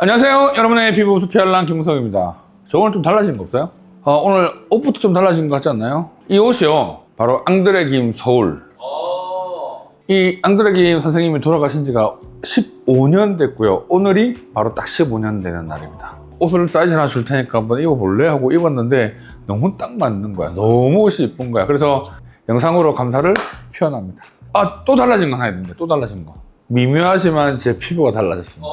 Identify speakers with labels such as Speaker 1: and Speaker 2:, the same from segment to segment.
Speaker 1: 안녕하세요. 여러분의 피부 수피할랑 김무성입니다. 저 오늘 좀 달라진 거 없어요? 오늘 옷부터 좀 달라진 것 같지 않나요? 이 옷이요, 바로 앙드레김 서울. 이 앙드레김 선생님이 돌아가신 지가 15년 됐고요. 오늘이 바로 딱 15년 되는 날입니다. 옷을 사이즈 하나 줄 테니까 한번 입어볼래? 하고 입었는데 너무 딱 맞는 거야. 너무 옷이 이쁜 거야. 그래서 영상으로 감사를 표현합니다. 또 달라진 거 하나 있는데, 또 달라진 거. 미묘하지만 제 피부가 달라졌습니다.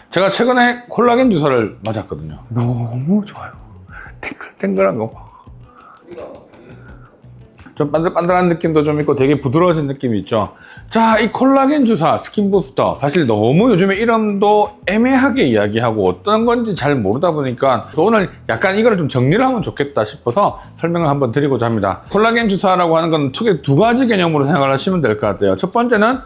Speaker 1: 제가 최근에 콜라겐 주사를 맞았거든요. 너무 좋아요. 탱글탱글한 거. 좀 반들반들한 느낌도 좀 있고 되게 부드러워진 느낌이 있죠. 자, 이 콜라겐 주사 스킨 부스터, 사실 너무 요즘에 이름도 애매하게 이야기하고 어떤 건지 잘 모르다 보니까 오늘 약간 이걸 좀 정리를 하면 좋겠다 싶어서 설명을 한번 드리고자 합니다. 콜라겐 주사라고 하는 건 크게 두 가지 개념으로 생각을 하시면 될 것 같아요. 첫 번째는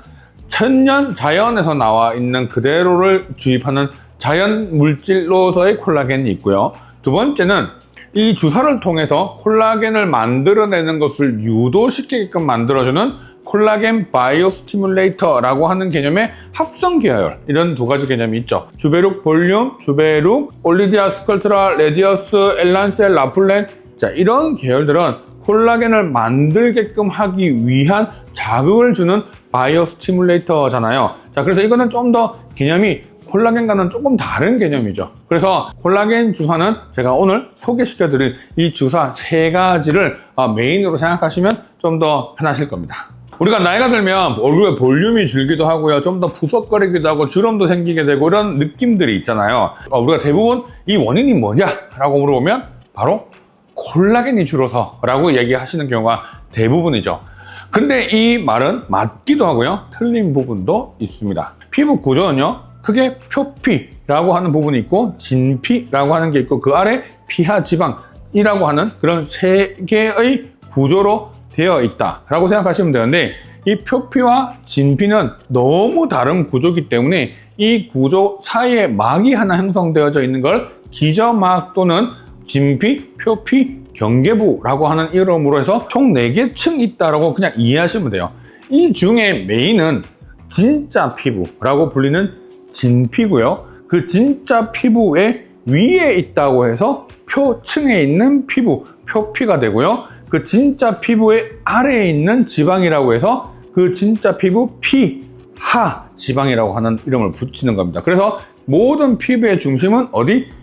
Speaker 1: 천연 자연에서 나와 있는 그대로를 주입하는 자연 물질로서의 콜라겐이 있고요. 두 번째는 이 주사를 통해서 콜라겐을 만들어내는 것을 유도시키게끔 만들어주는 콜라겐 바이오 스티뮬레이터라고 하는 개념의 합성 계열, 이런 두 가지 개념이 있죠. 주베룩 볼륨, 주베룩, 올리디아 스컬트라, 레디어스, 엘란셀, 라플렌, 자, 이런 계열들은 콜라겐을 만들게끔 하기 위한 자극을 주는 바이오 스티뮬레이터잖아요. 자, 그래서 이거는 좀 더 개념이 콜라겐과는 조금 다른 개념이죠. 그래서 콜라겐 주사는 제가 오늘 소개시켜드릴 이 주사 세 가지를 메인으로 생각하시면 좀 더 편하실 겁니다. 우리가 나이가 들면 얼굴에 볼륨이 줄기도 하고요. 좀 더 푸석거리기도 하고 주름도 생기게 되고 이런 느낌들이 있잖아요. 우리가 대부분 이 원인이 뭐냐? 라고 물어보면 바로 콜라겐이 줄어서 라고 얘기하시는 경우가 대부분이죠. 근데 이 말은 맞기도 하고요. 틀린 부분도 있습니다. 피부 구조는요, 크게 표피라고 하는 부분이 있고 진피라고 하는 게 있고 그 아래 피하 지방이라고 하는 그런 세 개의 구조로 되어 있다라고 생각하시면 되는데, 이 표피와 진피는 너무 다른 구조이기 때문에 이 구조 사이에 막이 하나 형성되어져 있는 걸 기저막 또는 진피, 표피, 경계부라고 하는 이름으로 해서 총 4개 층이 있다라고 그냥 이해하시면 돼요. 이 중에 메인은 진짜 피부라고 불리는 진피고요. 그 진짜 피부의 위에 있다고 해서 표층에 있는 피부, 표피가 되고요. 그 진짜 피부의 아래에 있는 지방이라고 해서 그 진짜 피부 피하 지방이라고 하는 이름을 붙이는 겁니다. 그래서 모든 피부의 중심은 어디?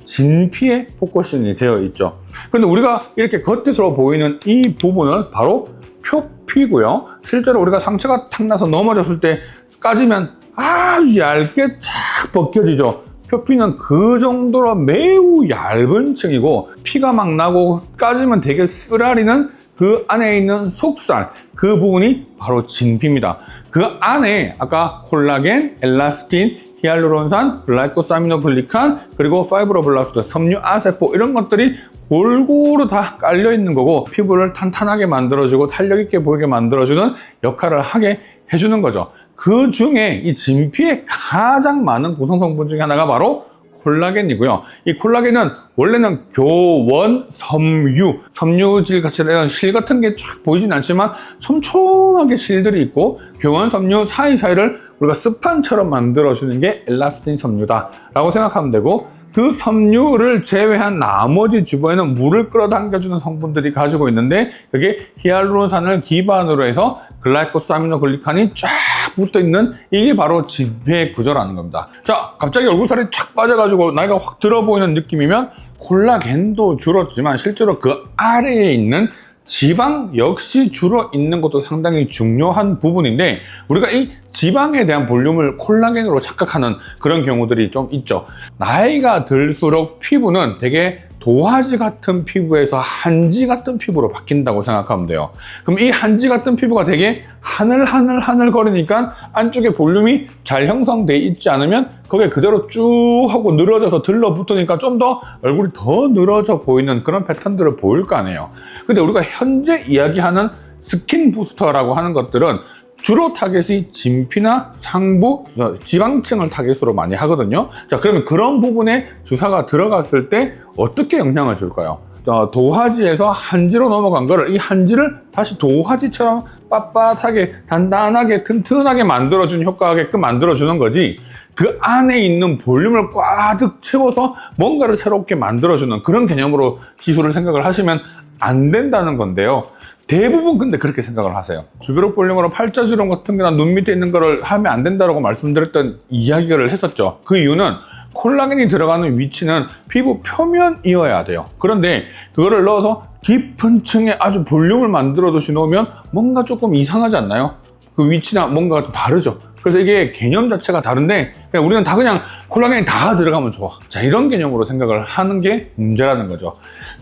Speaker 1: 진피에 포커싱이 되어 있죠. 근데 우리가 이렇게 겉으로 보이는 이 부분은 바로 표피고요. 실제로 우리가 상처가 탁 나서 넘어졌을 때 까지면 아주 얇게 쫙 벗겨지죠. 표피는 그 정도로 매우 얇은 층이고, 피가 막 나고 까지면 되게 쓰라리는 그 안에 있는 속살, 그 부분이 바로 진피입니다. 그 안에 아까 콜라겐, 엘라스틴, 히알루론산, 글라이코사미노글리칸, 그리고 파이브로블라스트, 섬유아세포, 이런 것들이 골고루 다 깔려 있는 거고, 피부를 탄탄하게 만들어주고 탄력 있게 보이게 만들어주는 역할을 하게 해주는 거죠. 그 중에 이 진피에 가장 많은 구성 성분 중에 하나가 바로 콜라겐이고요. 이 콜라겐은 원래는 교원, 섬유질 같이 이런 실 같은 게 쫙 보이진 않지만 촘촘하게 실들이 있고, 교원, 섬유 사이사이를 우리가 스판처럼 만들어주는 게 엘라스틴 섬유다 라고 생각하면 되고, 그 섬유를 제외한 나머지 주변에는 물을 끌어당겨주는 성분들이 가지고 있는데, 그게 히알루론산을 기반으로 해서 글라이코사미노글리칸이 쫙 붙어있는, 이게 바로 진피의 구조라는 겁니다. 자, 갑자기 얼굴살이 쫙 빠져가지고 나이가 확 들어 보이는 느낌이면 콜라겐도 줄었지만 실제로 그 아래에 있는 지방 역시 줄어 있는 것도 상당히 중요한 부분인데, 우리가 이 지방에 대한 볼륨을 콜라겐으로 착각하는 그런 경우들이 좀 있죠. 나이가 들수록 피부는 되게 도화지 같은 피부에서 한지 같은 피부로 바뀐다고 생각하면 돼요. 그럼 이 한지 같은 피부가 되게 하늘 거리니까 안쪽에 볼륨이 잘 형성돼 있지 않으면 거기에 그대로 쭉 하고 늘어져서 들러붙으니까 좀 더 얼굴이 더 늘어져 보이는 그런 패턴들을 보일 거 아니에요. 근데 우리가 현재 이야기하는 스킨 부스터라고 하는 것들은 주로 타겟이 진피나 상부, 지방층을 타겟으로 많이 하거든요. 자, 그러면 그런 부분에 주사가 들어갔을 때 어떻게 영향을 줄까요? 도화지에서 한지로 넘어간 거를 이 한지를 다시 도화지처럼 빳빳하게 단단하게 튼튼하게 만들어주는 효과게끔 만들어주는 거지, 그 안에 있는 볼륨을 꽉득 채워서 뭔가를 새롭게 만들어주는 그런 개념으로 시술을 생각을 하시면 안 된다는 건데요. 대부분 근데 그렇게 생각을 하세요. 주베록 볼륨으로 팔자주름 같은 거나 눈 밑에 있는 거를 하면 안 된다고 말씀드렸던 이야기를 했었죠. 그 이유는 콜라겐이 들어가는 위치는 피부 표면이어야 돼요. 그런데 그거를 넣어서 깊은 층에 아주 볼륨을 만들어 놓으면 뭔가 조금 이상하지 않나요? 그 위치나 뭔가가 좀 다르죠. 그래서 이게 개념 자체가 다른데 우리는 다 그냥 콜라겐이 다 들어가면 좋아. 자, 이런 개념으로 생각을 하는 게 문제라는 거죠.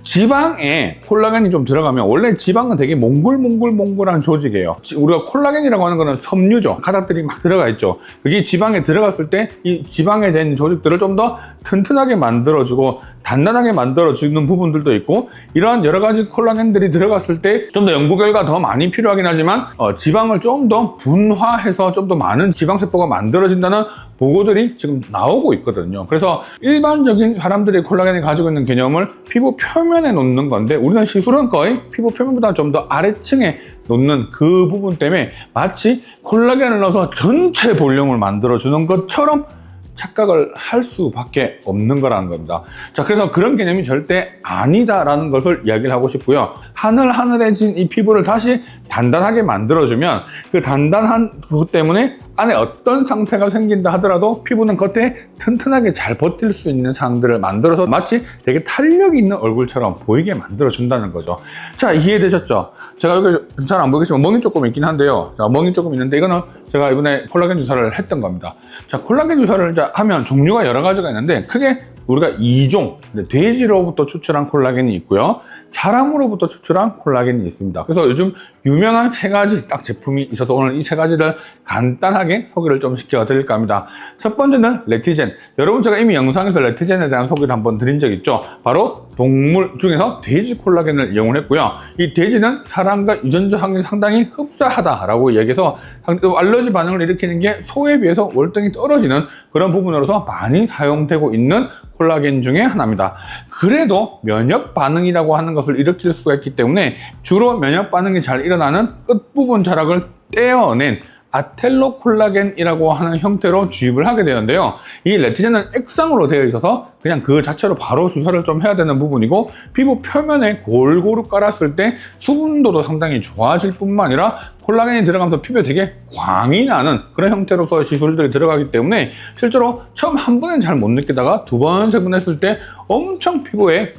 Speaker 1: 지방에 콜라겐이 좀 들어가면, 원래 지방은 되게 몽글몽글한 조직이에요. 우리가 콜라겐이라고 하는 거는 섬유죠. 가닥들이 막 들어가 있죠. 그게 지방에 들어갔을 때 이 지방에 된 조직들을 좀 더 튼튼하게 만들어주고 단단하게 만들어주는 부분들도 있고, 이러한 여러 가지 콜라겐들이 들어갔을 때 좀 더 연구 결과 더 많이 필요하긴 하지만 지방을 좀 더 분화해서 좀 더 많은 지방세포가 만들어진다는 보고들이 지금 나오고 있거든요. 그래서 일반적인 사람들이 콜라겐이 가지고 있는 개념을 피부 표면에 놓는 건데, 우리는 시술은 거의 피부 표면보다 좀 더 아래층에 놓는 그 부분 때문에 마치 콜라겐을 넣어서 전체 볼륨을 만들어주는 것처럼 착각을 할 수밖에 없는 거라는 겁니다. 자, 그래서 그런 개념이 절대 아니다라는 것을 이야기를 하고 싶고요. 하늘하늘해진 이 피부를 다시 단단하게 만들어주면 그 단단한 그것 때문에 안에 어떤 상태가 생긴다 하더라도 피부는 겉에 튼튼하게 잘 버틸 수 있는 상황들을 만들어서 마치 되게 탄력이 있는 얼굴처럼 보이게 만들어준다는 거죠. 자, 이해되셨죠? 제가 여기 잘 안 보이겠지만 멍이 조금 있긴 한데요. 자, 멍이 조금 있는데 이거는 제가 이번에 콜라겐 주사를 했던 겁니다. 자, 콜라겐 주사를 이제 하면 종류가 여러 가지가 있는데 크게 우리가 2종, 돼지로부터 추출한 콜라겐이 있고요, 사람으로부터 추출한 콜라겐이 있습니다. 그래서 요즘 유명한 3가지 딱 제품이 있어서 오늘 이 3가지를 간단하게 소개를 좀 시켜드릴까 합니다. 첫 번째는 레티젠. 여러분, 제가 이미 영상에서 레티젠에 대한 소개를 한번 드린 적 있죠. 바로 동물 중에서 돼지 콜라겐을 이용을 했고요. 이 돼지는 사람과 유전자 확률이 상당히 흡사하다라고 얘기해서 알러지 반응을 일으키는 게 소에 비해서 월등히 떨어지는 그런 부분으로서 많이 사용되고 있는 콜라겐 중에 하나입니다. 그래도 면역 반응이라고 하는 것을 일으킬 수가 있기 때문에 주로 면역 반응이 잘 일어나는 끝부분 자락을 떼어낸 아텔로 콜라겐이라고 하는 형태로 주입을 하게 되는데요. 이 레티젠은 액상으로 되어 있어서 그냥 그 자체로 바로 주사를 좀 해야 되는 부분이고, 피부 표면에 골고루 깔았을 때 수분도도 상당히 좋아질 뿐만 아니라 콜라겐이 들어가면서 피부에 되게 광이 나는 그런 형태로서 시술들이 들어가기 때문에 실제로 처음 한 번엔 잘 못 느끼다가 2번, 3번 했을 때 엄청 피부에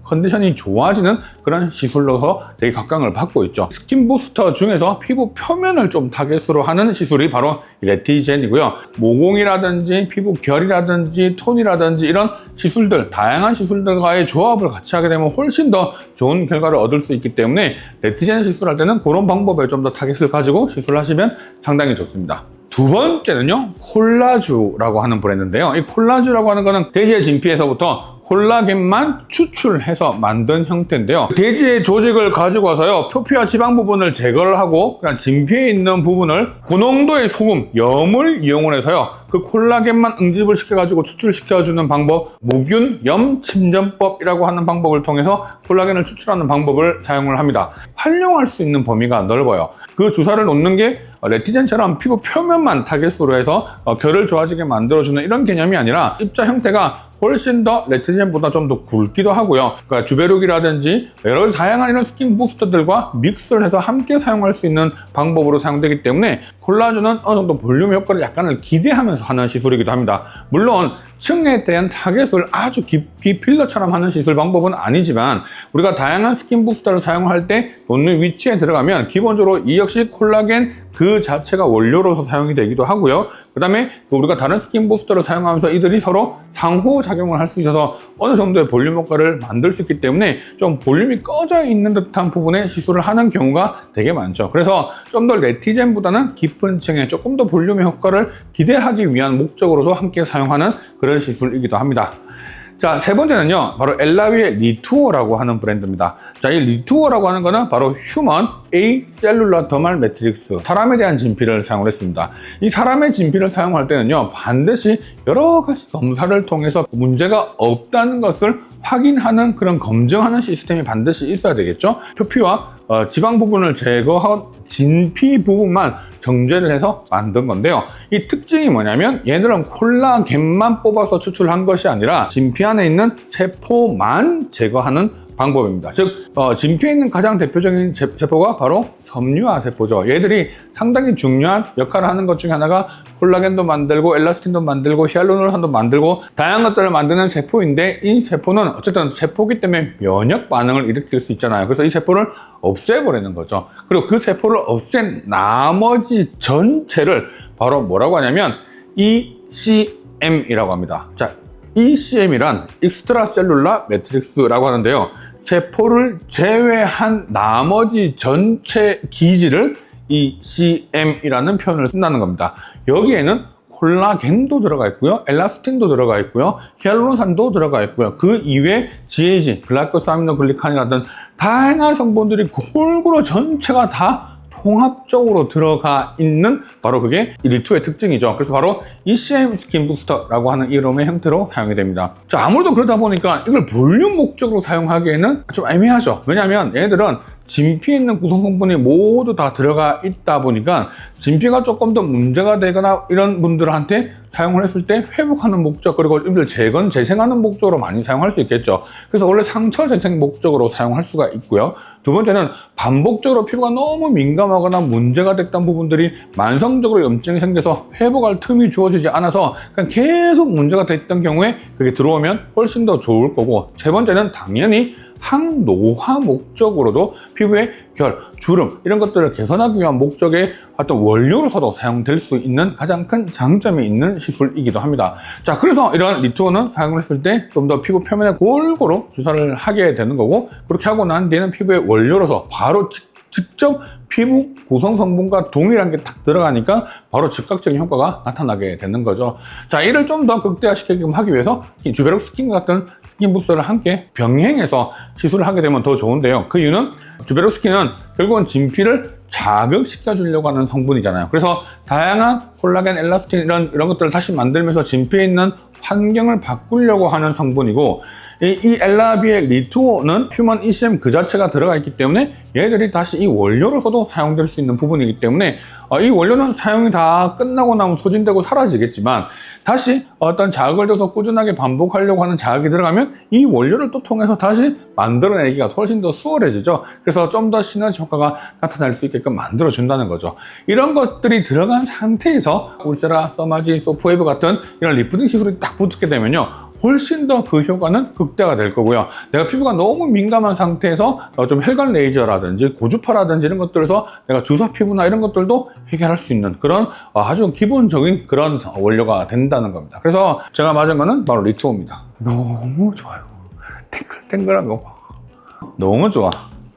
Speaker 1: 컨디션이 좋아지는 그런 시술로서 되게 각광을 받고 있죠. 스킨 부스터 중에서 피부 표면을 좀 타겟으로 하는 시술이 바로 레티젠이고요. 모공이라든지 피부 결이라든지 톤이라든지 이런 시술들, 다양한 시술들과의 조합을 같이 하게 되면 훨씬 더 좋은 결과를 얻을 수 있기 때문에 레티젠 시술할 때는 그런 방법에 좀 더 타겟을 가지고 시술하시면 상당히 좋습니다. 두 번째는요, 콜라주라고 하는 브랜드인데요. 이 콜라주라고 하는 거는 돼지의 진피에서부터 콜라겐만 추출해서 만든 형태인데요. 돼지의 조직을 가지고 와서요, 표피와 지방 부분을 제거를 하고 그냥 진피에 있는 부분을 고농도의 소금, 염을 이용을 해서요, 그 콜라겐만 응집을 시켜가지고 추출시켜주는 방법, 무균 염 침전법이라고 하는 방법을 통해서 콜라겐을 추출하는 방법을 사용을 합니다. 활용할 수 있는 범위가 넓어요. 그 주사를 놓는 게 레티젠처럼 피부 표면만 타겟으로 해서 결을 좋아지게 만들어주는 이런 개념이 아니라 입자 형태가 훨씬 더 레티젠보다 좀 더 굵기도 하고요. 그러니까 주베룩이라든지 여러 다양한 이런 스킨 부스터들과 믹스를 해서 함께 사용할 수 있는 방법으로 사용되기 때문에 콜라주는 어느 정도 볼륨 효과를 약간을 기대하면서 하는 시술이기도 합니다. 물론 층에 대한 타겟을 아주 깊이 필러처럼 하는 시술 방법은 아니지만, 우리가 다양한 스킨 부스터를 사용할 때 놓는 위치에 들어가면 기본적으로 이 역시 콜라겐 그 자체가 원료로서 사용이 되기도 하고요. 그 다음에 우리가 다른 스킨 부스터를 사용하면서 이들이 서로 상호작용을 할 수 있어서 어느 정도의 볼륨 효과를 만들 수 있기 때문에 좀 볼륨이 꺼져 있는 듯한 부분에 시술을 하는 경우가 되게 많죠. 그래서 좀 더 레티젠보다는 깊은 층에 조금 더 볼륨의 효과를 기대하기 위한 목적으로서 함께 사용하는 그런 시술이기도 합니다. 자, 세 번째는요, 바로 엘라위의 리투어라고 하는 브랜드입니다. 자, 이 리투어라고 하는 거는 바로 휴먼 에이셀룰러 더말 매트릭스, 사람에 대한 진피를 사용을 했습니다. 이 사람의 진피를 사용할 때는요, 반드시 여러 가지 검사를 통해서 문제가 없다는 것을 확인하는 그런 검증하는 시스템이 반드시 있어야 되겠죠. 표피와 지방 부분을 제거한 진피 부분만 정제를 해서 만든 건데요. 이 특징이 뭐냐면 얘들은 콜라겐만 뽑아서 추출한 것이 아니라 진피 안에 있는 세포만 제거하는 방법입니다. 즉 진피에 있는 가장 대표적인 세포가 바로 섬유화 세포죠. 얘들이 상당히 중요한 역할을 하는 것 중에 하나가 콜라겐도 만들고 엘라스틴도 만들고 히알루론산도 만들고 다양한 것들을 만드는 세포인데, 이 세포는 어쨌든 세포기 때문에 면역 반응을 일으킬 수 있잖아요. 그래서 이 세포를 없애버리는 거죠. 그리고 그 세포를 없앤 나머지 전체를 바로 뭐라고 하냐면 ECM이라고 합니다. 자, ECM이란 익스트라셀룰라 매트릭스라고 하는데요. 세포를 제외한 나머지 전체 기질을 ECM이라는 표현을 쓴다는 겁니다. 여기에는 콜라겐도 들어가 있고요, 엘라스틴도 들어가 있고요, 히알루론산도 들어가 있고요. 그 이외에 GAG, 글라이코사미노글리칸이라든 다양한 성분들이 골고루 전체가 다 통합적으로 들어가 있는 바로 그게 리투의 특징이죠. 그래서 바로 ECM 스킨 부스터라고 하는 이름의 형태로 사용이 됩니다. 자, 아무래도 그러다 보니까 이걸 볼륨 목적으로 사용하기에는 좀 애매하죠. 왜냐하면 얘들은 진피에 있는 구성 성분이 모두 다 들어가 있다 보니까 진피가 조금 더 문제가 되거나 이런 분들한테 사용을 했을 때 회복하는 목적, 그리고 재생하는 목적으로 많이 사용할 수 있겠죠. 그래서 원래 상처 재생 목적으로 사용할 수가 있고요. 두 번째는 반복적으로 피부가 너무 민감하거나 문제가 됐던 부분들이 만성적으로 염증이 생겨서 회복할 틈이 주어지지 않아서 그냥 계속 문제가 됐던 경우에 그게 들어오면 훨씬 더 좋을 거고, 세 번째는 당연히 항노화 목적으로도 피부의 결, 주름 이런 것들을 개선하기 위한 목적의 어떤 원료로서도 사용될 수 있는 가장 큰 장점이 있는 시술이기도 합니다. 자, 그래서 이런 리투어는 사용을 했을 때 좀 더 피부 표면에 골고루 주사를 하게 되는 거고, 그렇게 하고 난 뒤에는 피부의 원료로서 바로 직접 피부 구성 성분과 동일한 게 딱 들어가니까 바로 즉각적인 효과가 나타나게 되는 거죠. 자, 이를 좀 더 극대화시키게끔 하기 위해서 주베룩 스킨 같은 스킨 부스터를 함께 병행해서 시술을 하게 되면 더 좋은데요. 그 이유는 주베룩 스킨은 결국은 진피를 자극시켜 주려고 하는 성분이잖아요. 그래서 다양한 콜라겐, 엘라스틴 이런 것들을 다시 만들면서 진피에 있는 환경을 바꾸려고 하는 성분이고, 이 엘라비의 리투어는 휴먼 ECM 그 자체가 들어가 있기 때문에 얘들이 다시 이 원료로서도 사용될 수 있는 부분이기 때문에 이 원료는 사용이 다 끝나고 나면 소진되고 사라지겠지만 다시 어떤 자극을 줘서 꾸준하게 반복하려고 하는 자극이 들어가면 이 원료를 또 통해서 다시 만들어내기가 훨씬 더 수월해지죠. 그래서 좀 더 시너지 효과가 나타날 수 있게끔 만들어준다는 거죠. 이런 것들이 들어간 상태에서 울세라, 써마지, 소프웨이브 같은 이런 리프팅 시술이 딱 붙게 되면요, 훨씬 더 그 효과는 극대화가 될 거고요. 내가 피부가 너무 민감한 상태에서 좀 혈관 레이저라든지 고주파라든지 이런 것들에서 내가 주사 피부나 이런 것들도 해결할 수 있는 그런 아주 기본적인 그런 원료가 된다는 겁니다. 그래서 제가 맞은 거는 바로 리투어입니다. 너무 좋아요. 탱글탱글한 거 봐. 너무 좋아.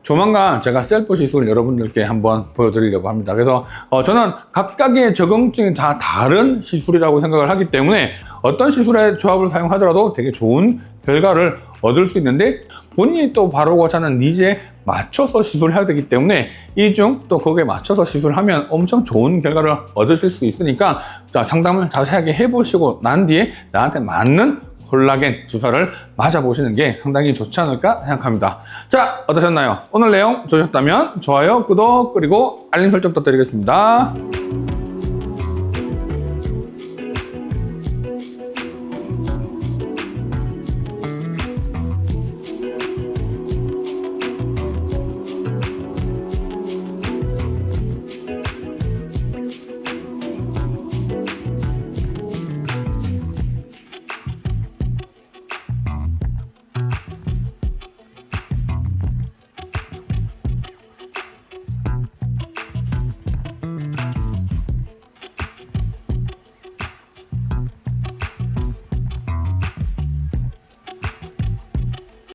Speaker 1: 조만간 제가 셀프 시술 여러분들께 한번 보여드리려고 합니다. 그래서 저는 각각의 적응증이 다 다른 시술이라고 생각을 하기 때문에 어떤 시술의 조합을 사용하더라도 되게 좋은 결과를 얻을 수 있는데, 본인이 또 바르고자 하는 니즈에 맞춰서 시술해야 되기 때문에 이 중 또 거기에 맞춰서 시술하면 엄청 좋은 결과를 얻으실 수 있으니까 상담을 자세하게 해보시고 난 뒤에 나한테 맞는 콜라겐 주사를 맞아보시는 게 상당히 좋지 않을까 생각합니다. 자, 어떠셨나요? 오늘 내용 좋으셨다면 좋아요, 구독, 그리고 알림 설정 부탁드리겠습니다.